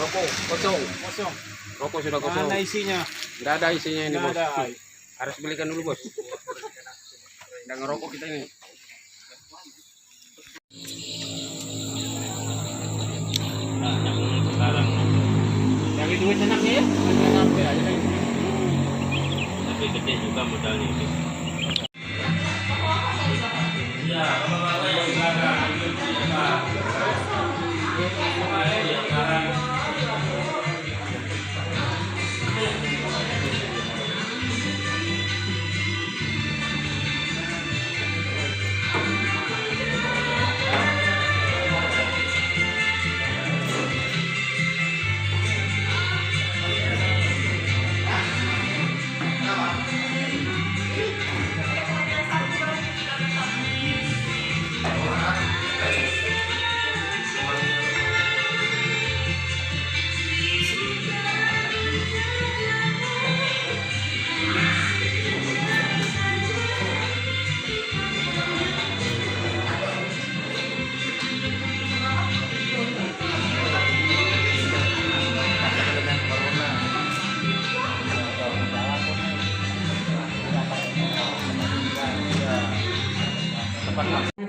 Rokok kosong. Kosong. Rokok sudah kosong. Mana isinya? Tidak ada isinya ini, Nggak bos. ada. Harus belikan dulu, bos. Tidak ngerokok kita ini. Nah, yang sekarang yang itu enaknya ya, ada sampai aja kan. Tapi gede juga modalnya itu. Iya,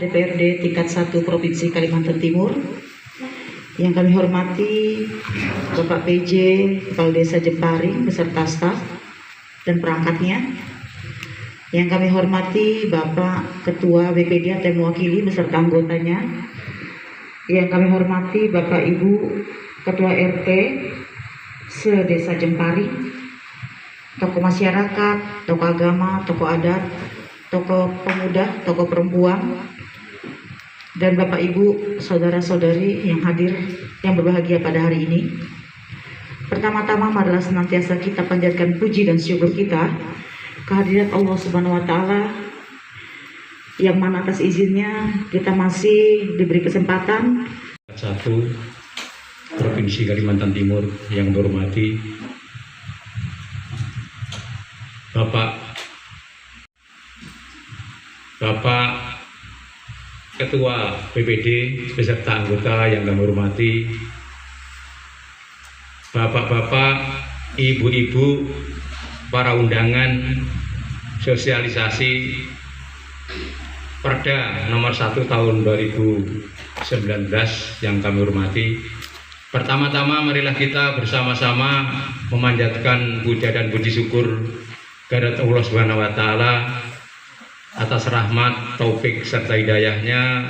DPRD tingkat 1 Provinsi Kalimantan Timur. Yang kami hormati Bapak PJ Kepala Desa Jemparing beserta staf dan perangkatnya. Yang kami hormati Bapak Ketua BPD dan mewakili beserta anggotanya. Yang kami hormati Bapak Ibu Ketua RT se-Desa Jemparing, tokoh masyarakat, tokoh agama, tokoh adat, tokoh pemuda, tokoh perempuan, dan Bapak Ibu, saudara-saudari yang hadir, yang berbahagia pada hari ini. Pertama-tama marilah senantiasa kita panjatkan puji dan syukur kita kehadirat Allah Subhanahu wa Ta'ala, yang mana atas izinnya kita masih diberi kesempatan. 1 Provinsi Kalimantan Timur yang berhormati Bapak Ketua BPD beserta anggota yang kami hormati, Bapak-bapak, ibu-ibu, para undangan sosialisasi Perda nomor 1 tahun 2019 yang kami hormati. Pertama-tama marilah kita bersama-sama memanjatkan puja dan puji syukur kehadirat Allah Subhanahu wa Ta'ala atas rahmat, taufik serta hidayahnya.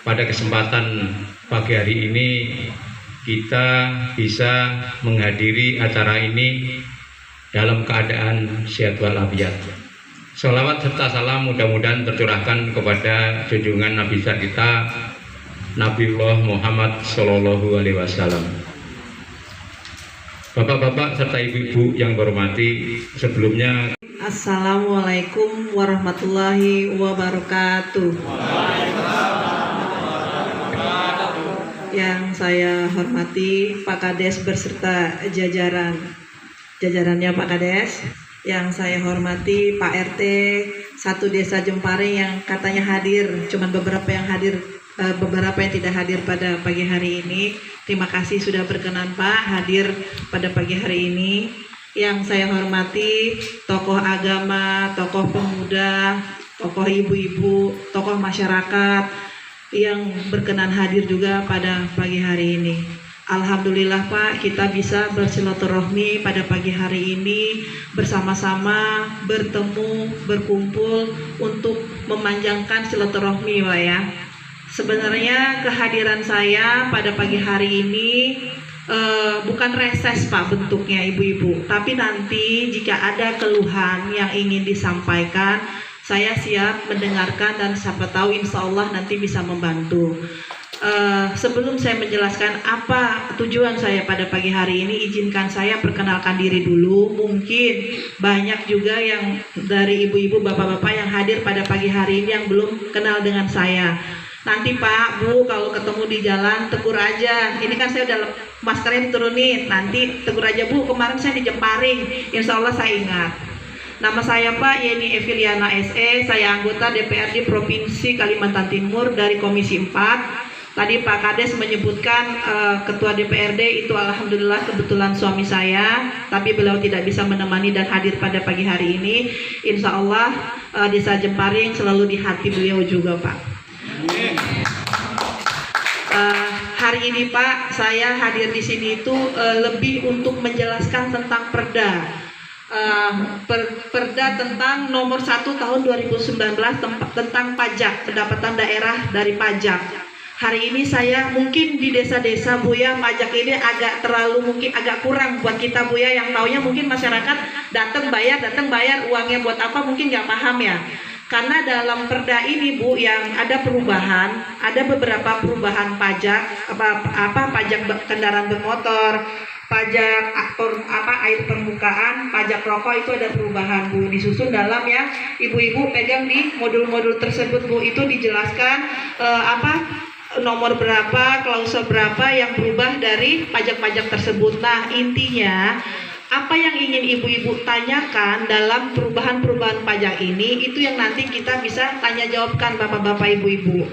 Pada kesempatan pagi hari ini kita bisa menghadiri acara ini dalam keadaan sehat walafiat. Sholawat serta salam mudah-mudahan tercurahkan kepada junjungan Nabi besar kita Nabiullah Muhammad Sallallahu Alaihi Wasallam. Bapak-bapak serta ibu-ibu yang berhormati, sebelumnya Assalamualaikum warahmatullahi wabarakatuh. Yang saya hormati Pak Kades beserta jajarannya Pak Kades. Yang saya hormati Pak RT 1 Desa Jemparing yang katanya hadir, cuman beberapa yang hadir, beberapa yang tidak hadir pada pagi hari ini. Terima kasih sudah berkenan Pak hadir pada pagi hari ini. Yang saya hormati tokoh agama, tokoh pemuda, tokoh ibu-ibu, tokoh masyarakat yang berkenan hadir juga pada pagi hari ini. Alhamdulillah Pak, kita bisa bersilaturahmi pada pagi hari ini, bersama-sama bertemu, berkumpul untuk memanjangkan silaturahmi Pak ya. Sebenarnya kehadiran saya pada pagi hari ini bukan reses Pak bentuknya ibu-ibu, tapi nanti jika ada keluhan yang ingin disampaikan, saya siap mendengarkan dan siapa tahu insya Allah nanti bisa membantu. Sebelum saya menjelaskan apa tujuan saya pada pagi hari ini, izinkan saya perkenalkan diri dulu. Mungkin banyak juga yang dari ibu-ibu, bapak-bapak yang hadir pada pagi hari ini yang belum kenal dengan saya. Nanti Pak, Bu, kalau ketemu di jalan tegur aja. Ini kan saya udah maskernya diturunin. Nanti tegur aja, Bu, kemarin saya di Jemparing. Insya Allah saya ingat. Nama saya Pak Yeni Eviliana SE. Saya anggota DPRD Provinsi Kalimantan Timur dari Komisi 4. Tadi Pak Kades menyebutkan Ketua DPRD itu alhamdulillah kebetulan suami saya, tapi beliau tidak bisa menemani dan hadir pada pagi hari ini. Insya Allah Desa Jemparing selalu di hati beliau juga, Pak. Hari ini Pak, saya hadir di sini itu lebih untuk menjelaskan tentang Perda. Perda tentang nomor 1 tahun 2019 tentang pajak, pendapatan daerah dari pajak. Hari ini saya mungkin di desa-desa Bu ya, pajak ini agak terlalu mungkin agak kurang buat kita Bu ya, yang taunya mungkin masyarakat datang bayar uangnya buat apa mungkin nggak paham ya. Karena dalam Perda ini Bu yang ada perubahan, ada beberapa perubahan pajak, pajak kendaraan bermotor, pajak air permukaan, pajak rokok itu ada perubahan Bu, disusun dalam ya. Ibu-ibu pegang di modul-modul tersebut Bu, itu dijelaskan nomor berapa, klausul berapa yang berubah dari pajak-pajak tersebut. Nah, intinya apa yang ingin ibu-ibu tanyakan dalam perubahan-perubahan pajak ini, itu yang nanti kita bisa tanya jawabkan bapak-bapak ibu-ibu.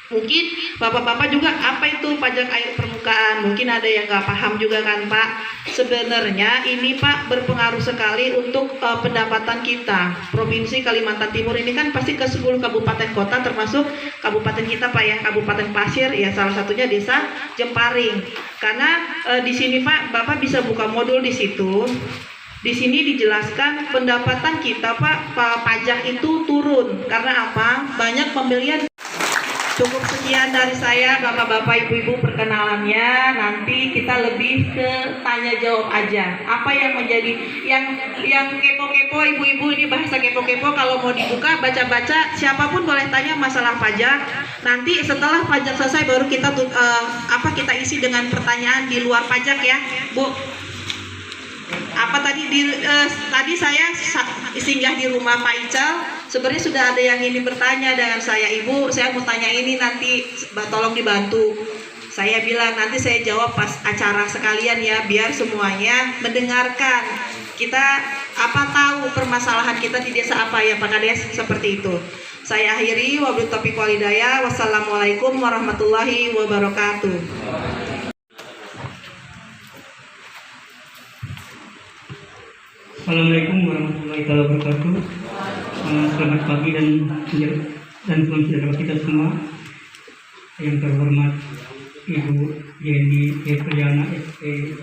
Mungkin bapak-bapak juga apa itu pajak air permukaan, mungkin ada yang nggak paham juga kan Pak. Sebenarnya ini Pak berpengaruh sekali untuk pendapatan kita. Provinsi Kalimantan Timur ini kan pasti ke 10 kabupaten kota, termasuk kabupaten kita Pak ya, Kabupaten Pasir ya, salah satunya Desa Jemparing. Karena di sini Pak, Bapak bisa buka modul di situ. Di sini dijelaskan pendapatan kita Pak, pajak itu turun. Karena apa? Banyak pembelian. Cukup sekian dari saya bapak-bapak ibu-ibu perkenalannya. Nanti kita lebih ke tanya jawab aja. Apa yang menjadi yang kepo-kepo ibu-ibu, ini bahasa kepo-kepo, kalau mau dibuka baca-baca, siapapun boleh tanya masalah pajak. Nanti setelah pajak selesai baru kita kita isi dengan pertanyaan di luar pajak ya Bu. Tadi saya singgah di rumah Pak Ical. Sebenarnya sudah ada yang ingin bertanya dengan saya, Ibu, saya mau tanya ini, nanti tolong dibantu. Saya bilang nanti saya jawab pas acara sekalian ya, biar semuanya mendengarkan. Kita tahu permasalahan kita di desa apa ya Pak Kades, seperti itu. Saya akhiri, wabillahi taufiq wal hidayah. Wassalamualaikum warahmatullahi wabarakatuh. Assalamualaikum warahmatullahi wabarakatuh. Selamat pagi dan selamat sejahtera kita semua. Yang terhormat Ibu Yeni Epriana SP,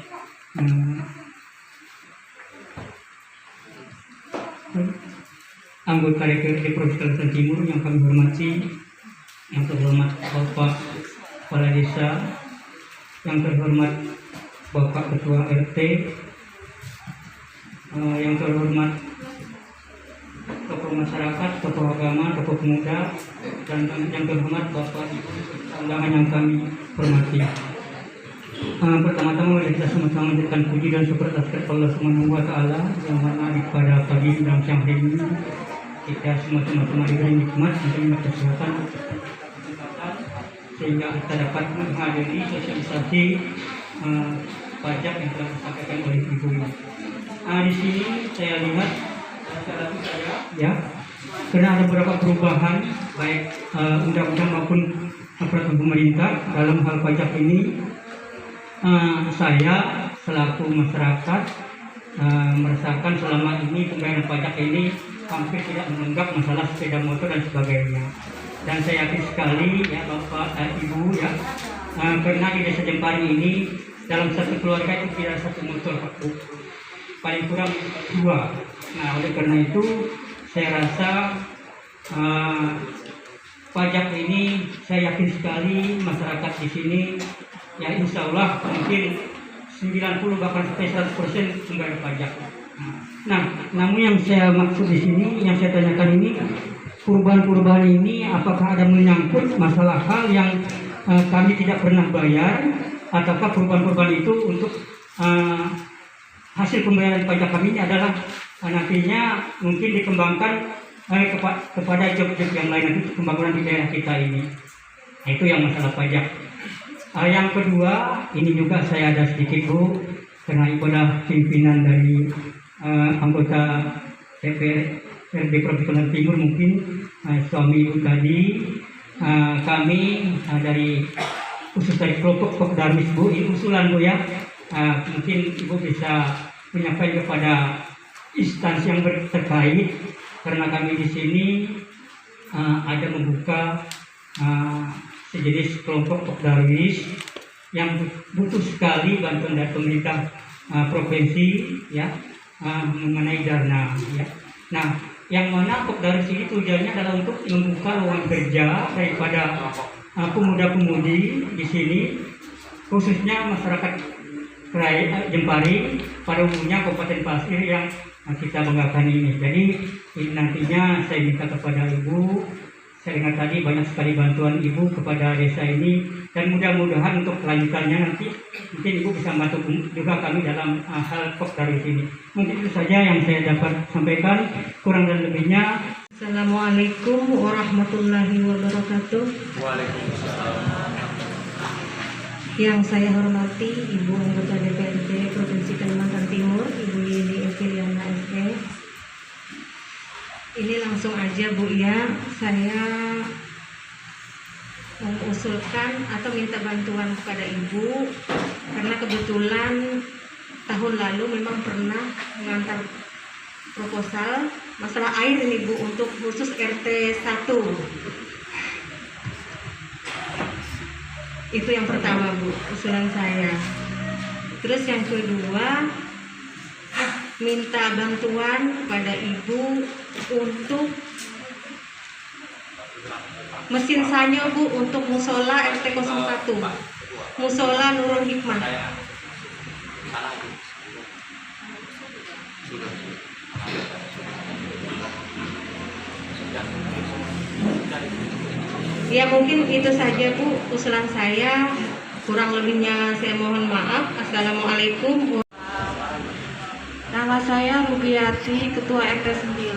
anggota DPRD Provinsi Kalimantan Timur yang kami hormati, yang terhormat Bapak Kepala Desa, yang terhormat Bapak Ketua RT, yang terhormat tokoh masyarakat, tokoh agama, tokoh pemuda, dan yang terhormat Bapak Ibu undangan yang kami hormati. Pertama-tama mari kita sama-sama menjadikan puji dan syukur atas Allah Subhanahu wa taala yang mana pada pagi dan siang hari ini kita sama-sama diberi nikmat kesehatan sehingga kita dapat menghadiri sosialisasi pajak yang telah disampaikan oleh Ibu. Di sini saya lihat ya, karena ada beberapa perubahan baik undang-undang maupun peraturan pemerintah dalam hal pajak ini. Saya selaku masyarakat merasakan selama ini pembayaran pajak ini hampir tidak menunggak masalah sepeda motor dan sebagainya. Dan saya yakin sekali ya Bapak Ibu ya, karena di Desa Jemparing ini dalam satu keluarga itu tidak satu motor Pak, paling kurang 2. Nah, oleh karena itu saya rasa pajak ini saya yakin sekali masyarakat di sini ya insya Allah mungkin 90 bahkan sampai 100% membayar pajak. Nah, namun yang saya maksud di sini, yang saya tanyakan ini, perubahan-perubahan ini apakah ada menyangkut masalah hal yang kami tidak pernah bayar, ataukah perubahan-perubahan itu untuk hasil pembayaran pajak kami ini adalah nantinya mungkin dikembangkan kepada job-job yang lain nanti pembangunan di daerah kita ini. Nah, itu yang masalah pajak. Yang kedua, ini juga saya ada sedikit Bu, karena Ibu adalah pimpinan dari anggota DPRD Provinsi Kalimantan Timur, mungkin suami Ibu tadi kami dari khusus dari kelompok Pok Darwis Bu, ini usulan Bu ya. Mungkin Ibu bisa menyampaikan kepada instansi yang terkait, karena kami di sini ada membuka sejenis kelompok Pok Darwis yang butuh sekali bantuan dari pemerintah provinsi ya, mengenai dana ya. Nah, yang mana Pok Darwis ini tujuannya adalah untuk membuka lowongan kerja daripada pemuda-pemudi di sini, khususnya masyarakat Jempari, pada umumnya Kabupaten Pasir yang kita banggakan ini. Jadi nantinya saya minta kepada Ibu, saya dengar tadi banyak sekali bantuan Ibu kepada desa ini, dan mudah-mudahan untuk kelanjutannya nanti mungkin Ibu bisa membantu juga kami dalam hal Pok Darwis ini. Mungkin itu saja yang saya dapat sampaikan, kurang dan lebihnya. Assalamualaikum warahmatullahi wabarakatuh. Waalaikumsalam. Yang saya hormati Ibu Anggota DPRD Provinsi Kalimantan Timur, Ibu Yeni Eviliana SE. Ini langsung aja Bu ya, saya mengusulkan atau minta bantuan kepada Ibu, karena kebetulan tahun lalu memang pernah mengantar proposal masalah air ini Bu, untuk khusus RT 1. Itu yang pertama Bu, usulan saya. Terus yang kedua, minta bantuan kepada Ibu untuk mesin sanyo Bu, untuk musola RT 01, musola Nurul Hikmah. Ya mungkin itu saja Bu usulan saya, kurang lebihnya saya mohon maaf. Assalamualaikum. Nama saya Rubiati, Ketua RT 9.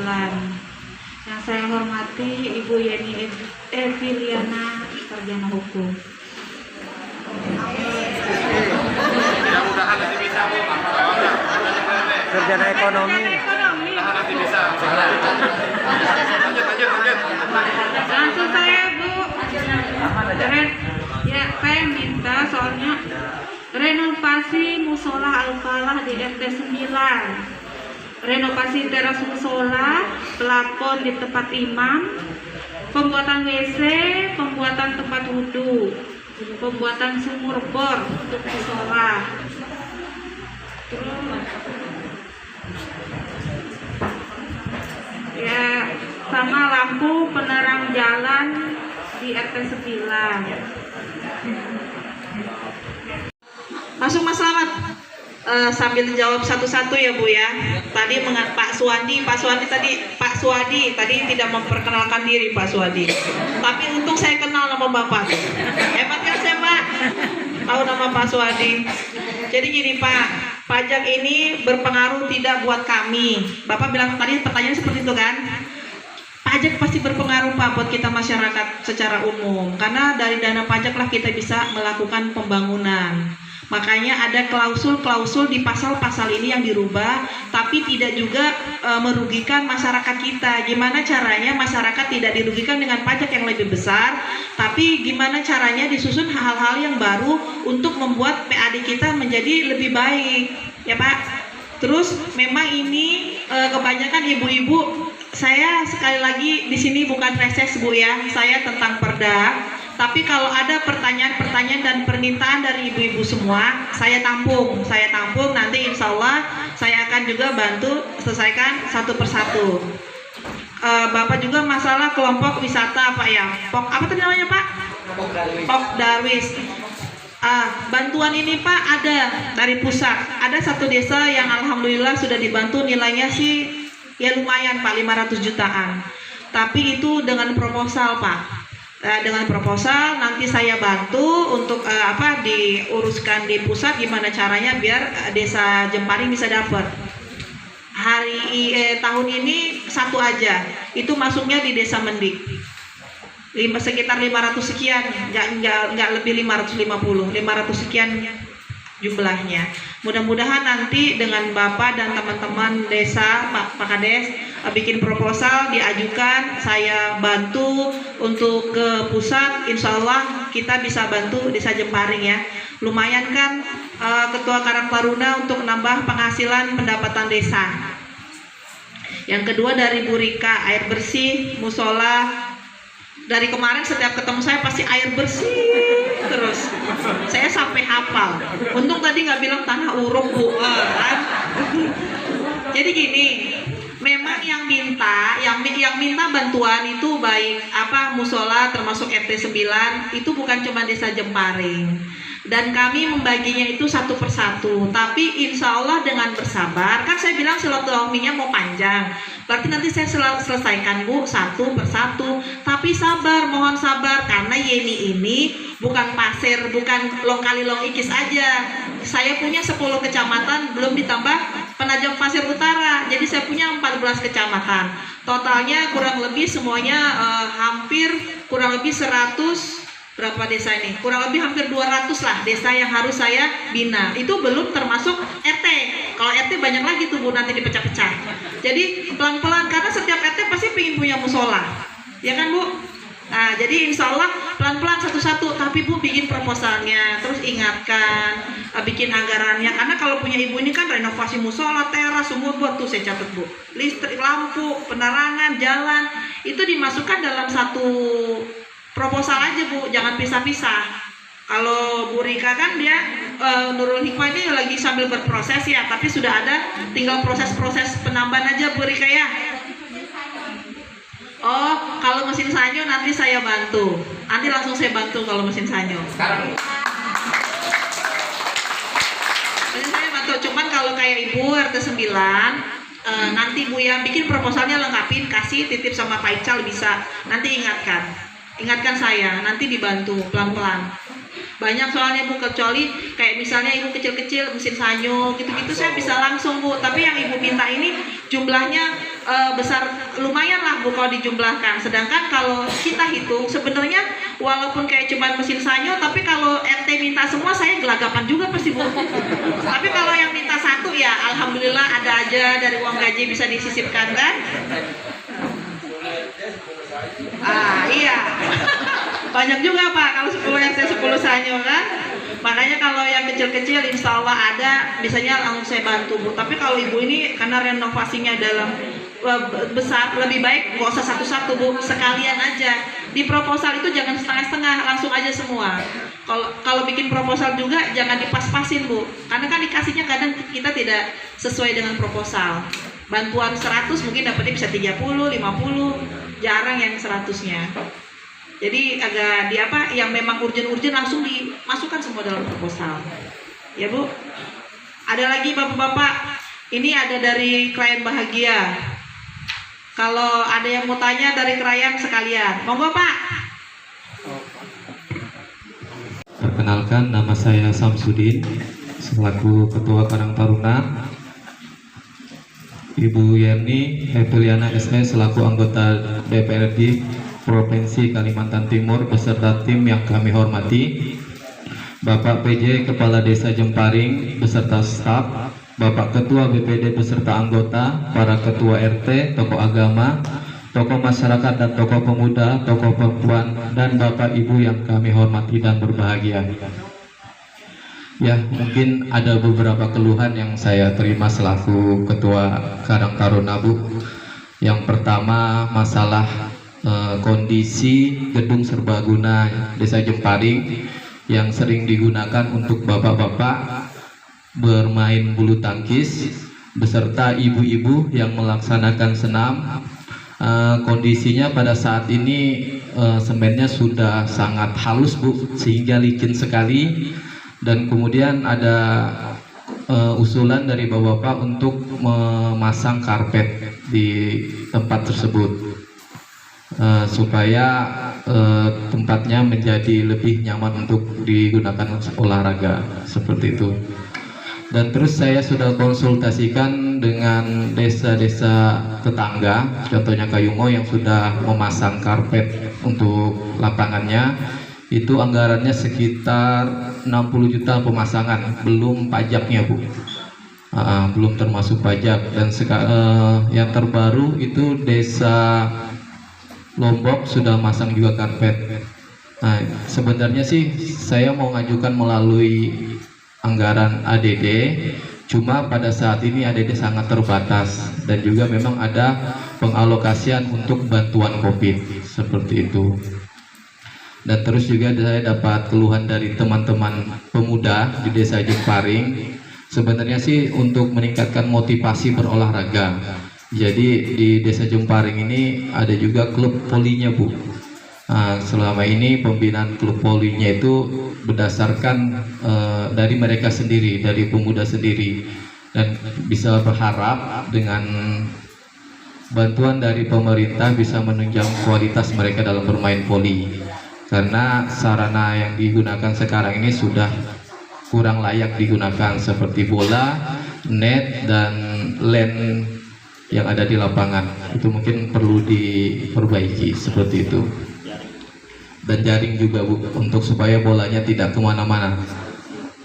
Yang saya hormati Ibu Yeni Eviliana, Sarjana Hukum. Mudah-mudahan nanti bisa Bu. Sarjana ekonomi. Mudah-mudahan nanti bisa. Lanjut. Langsung saya Bu. Ya saya minta soalnya renovasi musola Al-Falah di RT 9. Renovasi teras musola, pelafon di tempat imam, pembuatan WC, pembuatan tempat wudhu, pembuatan sumur bor untuk musola. Terus ya sama lampu penerang jalan di RT 9. Langsung Mas Slamet, sambil jawab satu-satu ya Bu ya. Tadi Pak Suwadi tadi tidak memperkenalkan diri Pak Suwadi. Tapi untung saya kenal nama Bapak. Hebat kan saya Pak? Tahu nama Pak Suwadi. Jadi gini Pak, pajak ini berpengaruh tidak buat kami. Bapak bilang tadi pertanyaan seperti itu kan? Pajak pasti berpengaruh Pak buat kita masyarakat secara umum, karena dari dana pajak lah kita bisa melakukan pembangunan. Makanya ada klausul-klausul di pasal-pasal ini yang dirubah, tapi tidak juga merugikan masyarakat kita. Gimana caranya masyarakat tidak dirugikan dengan pajak yang lebih besar, tapi gimana caranya disusun hal-hal yang baru untuk membuat PAD kita menjadi lebih baik, ya Pak. Terus memang ini kebanyakan ibu-ibu, saya sekali lagi di sini bukan reses Bu ya, saya tentang perda. Tapi kalau ada pertanyaan-pertanyaan dan permintaan dari ibu-ibu semua, saya tampung nanti insya Allah saya akan juga bantu selesaikan satu persatu. Bapak juga masalah kelompok wisata Pak ya, apa tadi namanya Pak? Pok Darwis. Bantuan ini Pak ada dari pusat, ada satu desa yang alhamdulillah sudah dibantu, nilainya sih ya lumayan Pak, 500 jutaan. Tapi itu dengan proposal Pak. Dengan proposal nanti saya bantu untuk diuruskan di pusat gimana caranya biar desa Jemparing bisa dapat. Tahun ini satu aja, itu masuknya di desa Mendik. Sekitar 500 sekian, nggak lebih 550, 500 sekian jumlahnya. Mudah-mudahan nanti dengan Bapak dan teman-teman desa, Pak Kades, bikin proposal, diajukan, saya bantu untuk ke pusat, insya Allah kita bisa bantu Desa Jemparing ya. Lumayan kan Ketua Karang Taruna untuk nambah penghasilan pendapatan desa. Yang kedua dari Bu Rika, air bersih, musola. Dari kemarin setiap ketemu saya pasti air bersih terus. Saya sampai hafal. Untung tadi nggak bilang tanah uruk Bu, kan? Jadi gini, memang yang minta bantuan itu baik musola termasuk RT 9 itu bukan cuma Desa Jemparing. Dan kami membaginya itu satu persatu. Tapi insya Allah dengan bersabar, kan saya bilang silaturahminya mau panjang. Berarti nanti saya selesaikan Bu satu persatu. Tapi sabar, mohon sabar, karena Yeni ini bukan pasir, bukan long kali long ikis aja. Saya punya 10 kecamatan, belum ditambah Penajam Pasir Utara. Jadi saya punya 14 kecamatan. Totalnya kurang lebih semuanya kurang lebih 100. Berapa desa ini? Kurang lebih hampir 200 lah desa yang harus saya bina. Itu belum termasuk RT. Kalau RT banyak lagi tuh Bu, nanti dipecah-pecah. Jadi pelan-pelan, karena setiap RT pasti pengen punya musola. Ya kan Bu? Nah, jadi insya Allah pelan-pelan satu-satu. Tapi Bu bikin proposalnya, terus ingatkan, bikin anggarannya. Karena kalau punya Ibu ini kan renovasi musola, teras, semua buat tuh saya catat Bu. Listrik, lampu, penerangan, jalan, itu dimasukkan dalam satu proposal aja Bu, jangan pisah-pisah. Kalau Bu Rika kan dia Nurul Hikmah ini lagi sambil berproses ya, tapi sudah ada, tinggal proses-proses penambahan aja Bu Rika ya. Oh, kalau mesin sanyo nanti saya bantu. Nanti langsung saya bantu kalau mesin sanyo. Mesin sanyo bantu, cuman kalau kayak Ibu RT 9 nanti Bu yang bikin proposalnya lengkapin, kasih titip sama Pak Ical bisa. Nanti ingatkan saya, nanti dibantu pelan-pelan. Banyak soalnya Bu, kecuali kayak misalnya Ibu kecil-kecil mesin sanyo gitu-gitu saya bisa langsung Bu. Tapi yang Ibu minta ini jumlahnya besar, lumayan lah Bu kalau dijumlahkan. Sedangkan kalau kita hitung sebenarnya walaupun kayak cuma mesin sanyo, tapi kalau RT minta semua saya gelagapan juga pasti Bu. Tapi kalau yang minta satu ya alhamdulillah ada aja, dari uang gaji bisa disisipkan kan. Iya. Banyak juga Pak kalau 10 RT 10 sanyo kan. Makanya kalau yang kecil-kecil insya Allah ada, biasanya langsung saya bantu Bu. Tapi kalau Ibu ini karena renovasinya dalam besar, lebih baik nggak usah satu-satu Bu, sekalian aja. Di proposal itu jangan setengah-setengah, langsung aja semua. Kalau bikin proposal juga jangan dipas-pasin Bu. Karena kan dikasihnya kadang kita tidak sesuai dengan proposal. Bantuan 100 mungkin dapatnya bisa 30, 50, jarang yang 100-nya. Jadi agak yang memang urgent langsung dimasukkan semua dalam proposal. Ya Bu. Ada lagi Bapak-bapak, ini ada dari klien bahagia. Kalau ada yang mau tanya dari klien sekalian, monggo Pak. Perkenalkan, nama saya Samsudin, selaku Ketua Karang Taruna. Ibu Yeni Hepeliana SE selaku anggota DPRD Provinsi Kalimantan Timur beserta tim yang kami hormati, Bapak PJ Kepala Desa Jemparing beserta staf, Bapak Ketua BPD beserta anggota, para Ketua RT, tokoh agama, tokoh masyarakat dan tokoh pemuda, tokoh perempuan, dan Bapak Ibu yang kami hormati dan berbahagia. Ya, mungkin ada beberapa keluhan yang saya terima selaku Ketua Karang Taruna Bu. Yang pertama masalah kondisi gedung serbaguna Desa Jemparing yang sering digunakan untuk bapak-bapak bermain bulu tangkis beserta ibu-ibu yang melaksanakan senam. Kondisinya pada saat ini semennya sudah sangat halus Bu, sehingga licin sekali. Dan kemudian ada usulan dari bapak-bapak untuk memasang karpet di tempat tersebut supaya tempatnya menjadi lebih nyaman untuk digunakan olahraga seperti itu. Dan terus saya sudah konsultasikan dengan desa-desa tetangga, contohnya Kayungo yang sudah memasang karpet untuk lapangannya. itu anggarannya sekitar 60 juta pemasangan, belum pajaknya Bu. Belum termasuk pajak. Dan yang terbaru itu Desa Lombok sudah masang juga karpet. Nah, sebenarnya sih saya mau ngajukan melalui anggaran ADD, cuma pada saat ini ADD sangat terbatas dan juga memang ada pengalokasian untuk bantuan COVID seperti itu. Dan terus juga saya dapat keluhan dari teman-teman pemuda di Desa Jemparing, sebenarnya sih untuk meningkatkan motivasi berolahraga. Jadi di Desa Jemparing ini ada juga klub volinya Bu. Selama ini pembinaan klub volinya itu berdasarkan dari mereka sendiri, dari pemuda sendiri, dan bisa berharap dengan bantuan dari pemerintah bisa menunjang kualitas mereka dalam bermain voli, karena sarana yang digunakan sekarang ini sudah kurang layak digunakan seperti bola, net, dan lane yang ada di lapangan. Itu mungkin perlu diperbaiki seperti itu. Dan jaring juga Bu, untuk supaya bolanya tidak kemana-mana,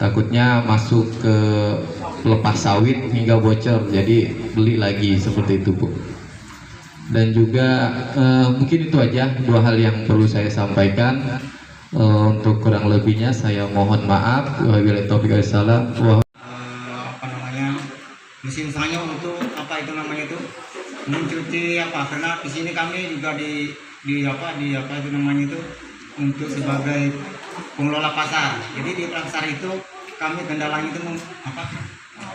takutnya masuk ke lepas sawit hingga bocor, jadi beli lagi seperti itu Bu. Dan juga mungkin itu aja 2 hal yang perlu saya sampaikan. Untuk kurang lebihnya saya mohon maaf. Wabillahi taufiq wal hidayah. Mesin sanyo untuk mencuci karena di sini kami juga di untuk sebagai pengelola pasar. Jadi di pasar itu kami kendalanya itu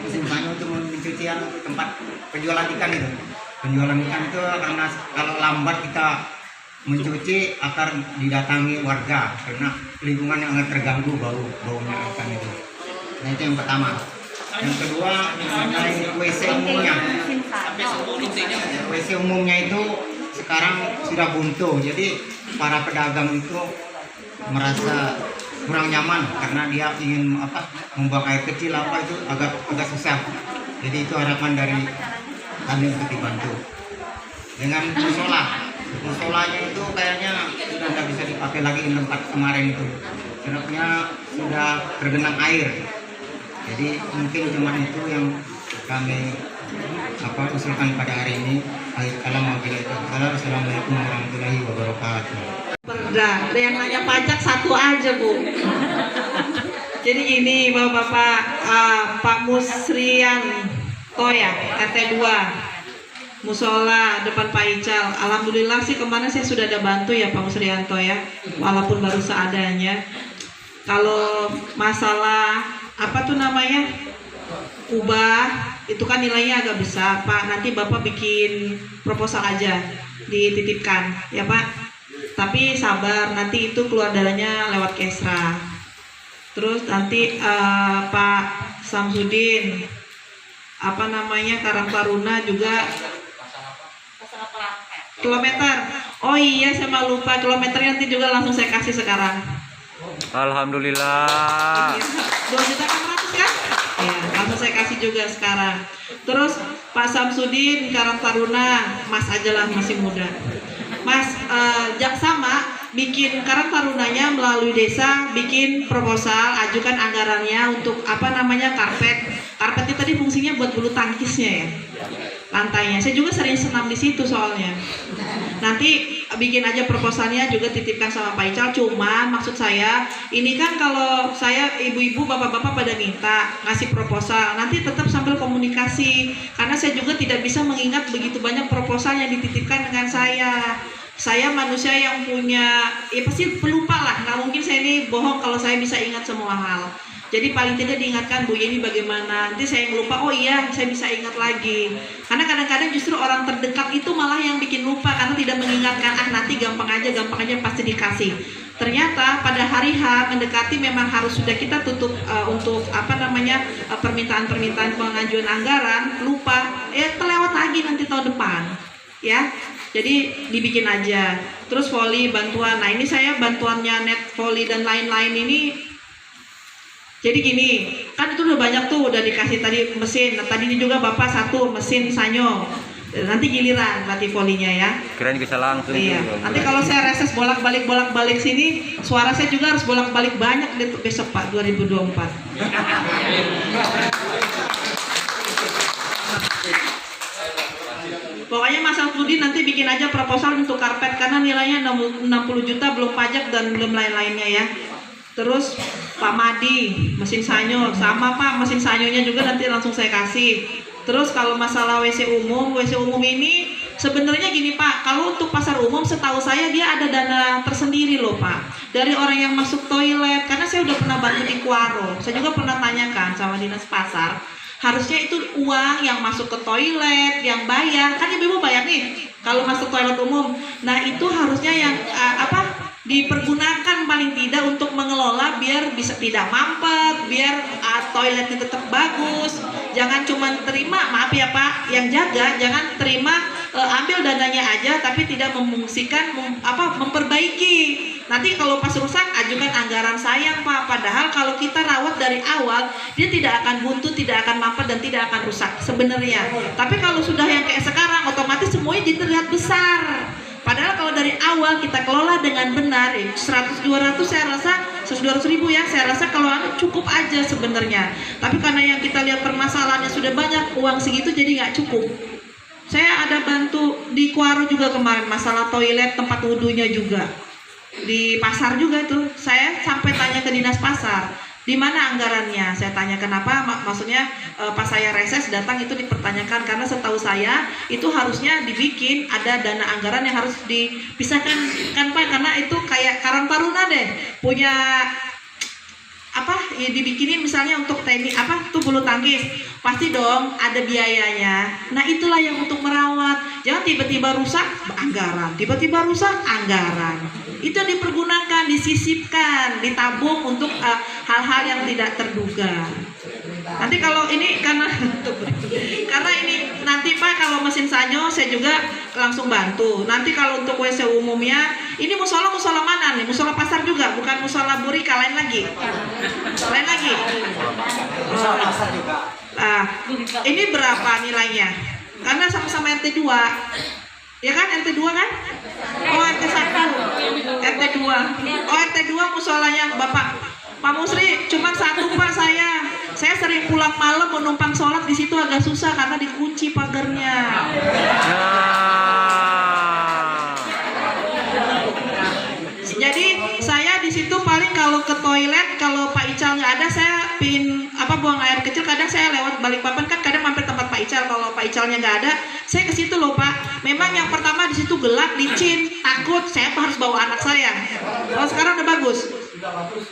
mesin sanyo untuk mencucian tempat penjualan ikan itu. Penjualan ikan itu karena kalau lambat kita mencuci akan didatangi warga karena lingkungan yang agak terganggu baunya ikan itu. Nah, itu yang pertama. Yang kedua mengenai WC umumnya. WC umumnya itu sekarang sudah buntu, jadi para pedagang itu merasa kurang nyaman karena dia ingin membuang air kecil itu agak susah. Jadi itu harapan dari kami untuk dibantu. Dengan musolanya itu kayaknya sudah tidak bisa dipakai lagi di tempat kemarin itu, sebabnya sudah tergenang air. Jadi mungkin cuma itu yang kami usulkan pada hari ini. Assalamualaikum warahmatullahi wabarakatuh. Perda, yang nanya pajak satu aja Bu. Jadi gini Bapak-bapak, Pak Musrian Toya, RT 2 Musola depan Pak Ical. Alhamdulillah sih kemarin saya sudah ada bantu ya Pak Musrianto ya, walaupun baru seadanya. Kalau masalah kubah itu kan nilainya agak besar Pak, nanti Bapak bikin proposal aja dititipkan ya Pak, tapi sabar, nanti itu keluar dananya lewat Kesra. Terus nanti Pak Samsudin Karang Taruna juga kilometer, oh iya saya mau lupa, kilometernya nanti juga langsung saya kasih sekarang. Alhamdulillah. 2.600.000 kan? Ya, langsung saya kasih juga sekarang. Terus Pak Samsudin Karang Taruna, Mas aja lah, masih muda. Mas sama bikin Karang Tarunanya melalui desa, bikin proposal, ajukan anggarannya untuk karpet. Karpet itu tadi fungsinya buat bulu tangkisnya ya, lantainya. Saya juga sering senam di situ soalnya. Nanti bikin aja proposalnya juga titipkan sama Pak Ical. Cuman maksud saya ini kan kalau saya ibu-ibu bapak-bapak pada minta ngasih proposal, nanti tetap sambil komunikasi karena saya juga tidak bisa mengingat begitu banyak proposal yang dititipkan dengan saya. Saya manusia yang punya pasti pelupa lah, nggak mungkin saya ini bohong kalau saya bisa ingat semua hal. Jadi paling tidak diingatkan Bu Yeni bagaimana, nanti saya yang lupa, oh iya saya bisa ingat lagi. Karena kadang-kadang justru orang terdekat itu malah yang bikin lupa karena tidak mengingatkan, nanti gampang aja pasti dikasih. Ternyata pada hari H mendekati memang harus sudah kita tutup untuk permintaan-permintaan pengajuan anggaran, lupa, terlewat lagi nanti tahun depan ya. Jadi dibikin aja. Terus voli bantuan, nah ini saya bantuannya net voli dan lain-lain ini. Jadi gini, kan itu udah banyak tuh, udah dikasih tadi mesin. Nah tadi juga Bapak satu mesin sanyo. Nanti giliran latih volinya ya. Kirain bisa langsung. Iya. gitu. Nanti kalau saya reses bolak-balik sini, suara saya juga harus bolak-balik banyak deh besok Pak 2024. Pokoknya Mas Alfudin nanti bikin aja proposal untuk karpet karena nilainya 60 juta belum pajak dan belum lain-lainnya ya. Terus Pak Madi, mesin sanyo sama Pak, mesin sanyonya juga nanti langsung saya kasih. Terus kalau masalah WC umum ini sebenarnya gini Pak, kalau untuk pasar umum setahu saya dia ada dana tersendiri loh Pak. Dari orang yang masuk toilet, karena saya udah pernah bantu di Kuaro, saya juga pernah tanyakan sama dinas pasar. Harusnya itu uang yang masuk ke toilet, yang bayar, kan ibu-ibu bayar nih kalau masuk toilet umum. Nah itu harusnya yang dipergunakan paling tidak untuk mengelola biar bisa tidak mampet, biar toiletnya tetap bagus. Jangan cuma terima, maaf ya Pak, yang jaga jangan terima ambil dananya aja tapi tidak memfungsikan memperbaiki. Nanti kalau pas rusak ajukan anggaran sayang Pak. Padahal kalau kita rawat dari awal dia tidak akan buntu, tidak akan mampet dan tidak akan rusak sebenarnya. Tapi kalau sudah yang kayak sekarang otomatis semuanya jadi terlihat besar. Padahal kalau dari awal kita kelola dengan benar, 100-200 saya rasa 100-200 ribu ya, saya rasa kalau cukup aja sebenarnya. Tapi karena yang kita lihat permasalahannya sudah banyak, uang segitu jadi nggak cukup. Saya ada bantu di Kuaro juga kemarin masalah toilet, tempat wudhunya juga. Di pasar juga tuh, saya sampai tanya ke dinas pasar, di mana anggarannya? Saya tanya kenapa, maksudnya pas saya reses datang itu dipertanyakan karena setahu saya itu harusnya dibikin ada dana anggaran yang harus dipisahkan kan Pak, karena itu kayak Karang Taruna deh punya ya dibikinin misalnya untuk teknik tuh bulu tangkis pasti dong ada biayanya. Nah itulah yang untuk merawat, jangan tiba-tiba rusak anggaran, tiba-tiba rusak anggaran. Itu yang dipergunakan, disisipkan, ditabung untuk hal-hal yang tidak terduga. Nanti kalau ini karena ini nanti Pak kalau mesin sanyo saya juga langsung bantu. Nanti kalau untuk WC umumnya ini musola mana nih? Musola pasar juga, bukan musola Burika, lain lagi. Musola pasar juga. Ini berapa nilainya? Karena sama-sama RT 2. Ya kan RT 2 kan? Oh RT 1, RT 2. Oh RT 2 musolanya Bapak Pak Musri, cuma satu Pak saya sering pulang malam mau numpang sholat di situ agak susah karena dikunci pagarnya. Jadi saya di situ paling kalau ke toilet kalau Pak Ical nggak ada saya pingin buang air kecil, kadang saya lewat Balikpapan kan kadang mampir tempat Pak Ical. Kalau Pak Icalnya nggak ada saya ke situ loh Pak. Memang yang pertama di situ gelap, licin, takut saya harus bawa anak saya. Kalau sekarang udah bagus.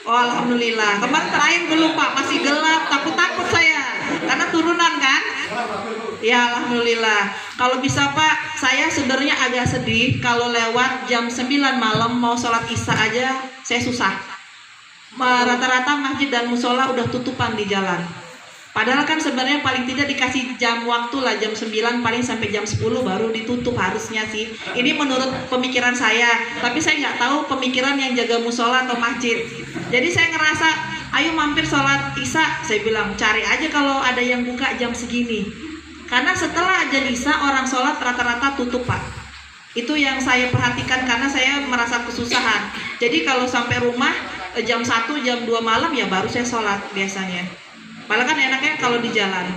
Oh alhamdulillah. Kemarin terakhir belum Pak, masih gelap, takut saya karena turunan kan. Ya alhamdulillah. Kalau bisa Pak, saya sebenarnya agak sedih kalau lewat jam 9 malam mau sholat isya aja saya susah. Rata-rata masjid dan musola udah tutupan di jalan. Padahal kan sebenarnya paling tidak dikasih jam waktu lah, jam 9 paling sampai jam 10 baru ditutup harusnya sih. Ini menurut pemikiran saya, tapi saya nggak tahu pemikiran yang jaga musola atau masjid. Jadi saya ngerasa, ayo mampir sholat isya, saya bilang cari aja kalau ada yang buka jam segini. Karena setelah azan isya orang sholat rata-rata tutup Pak. Itu yang saya perhatikan karena saya merasa kesusahan. Jadi kalau sampai rumah jam 1, jam 2 malam ya baru saya sholat biasanya. Malah kan enaknya kalau di jalan.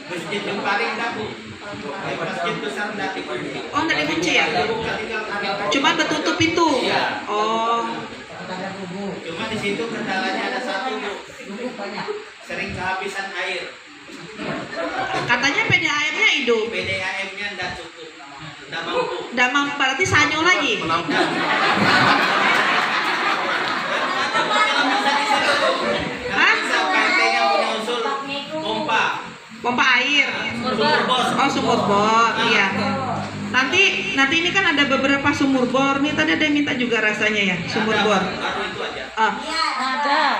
Masjid yang paling dapu. Masjid besar nggak dikunci. Oh nggak dikunci ya? Cuma bertutup pintu. Oh. Cuma di situ kendalanya ada satu, sering kehabisan air. Katanya PDAM-nya hidup. PDAM-nya nggak cukup, nggak mampu. Nggak mampu, berarti sanyo lagi. PRT-nya punya usul pompa air. Oh sumur bor, iya. Nanti ini kan ada beberapa sumur bor nih. Tadi ada yang minta juga rasanya ya sumur bor.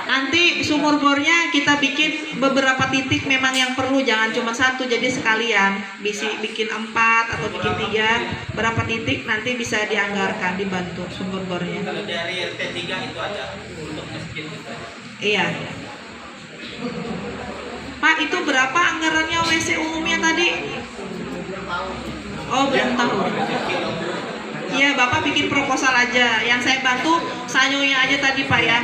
Nanti sumur bornya kita bikin beberapa titik memang yang perlu, jangan cuma satu. Jadi sekalian bikin 4 atau bikin 3 berapa titik nanti bisa dianggarkan dibantu sumur bornya. Kalau dari RT 3 itu aja untuk masjid. Iya. Pak Pak, itu berapa anggarannya WC umumnya tadi? Oh, belum tahu. Iya, Bapak bikin proposal aja. Yang saya bantu sanyonya aja tadi, Pak ya.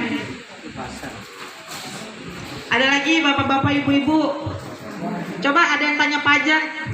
Ada lagi Bapak-bapak, Ibu-ibu? Coba ada yang tanya pajak.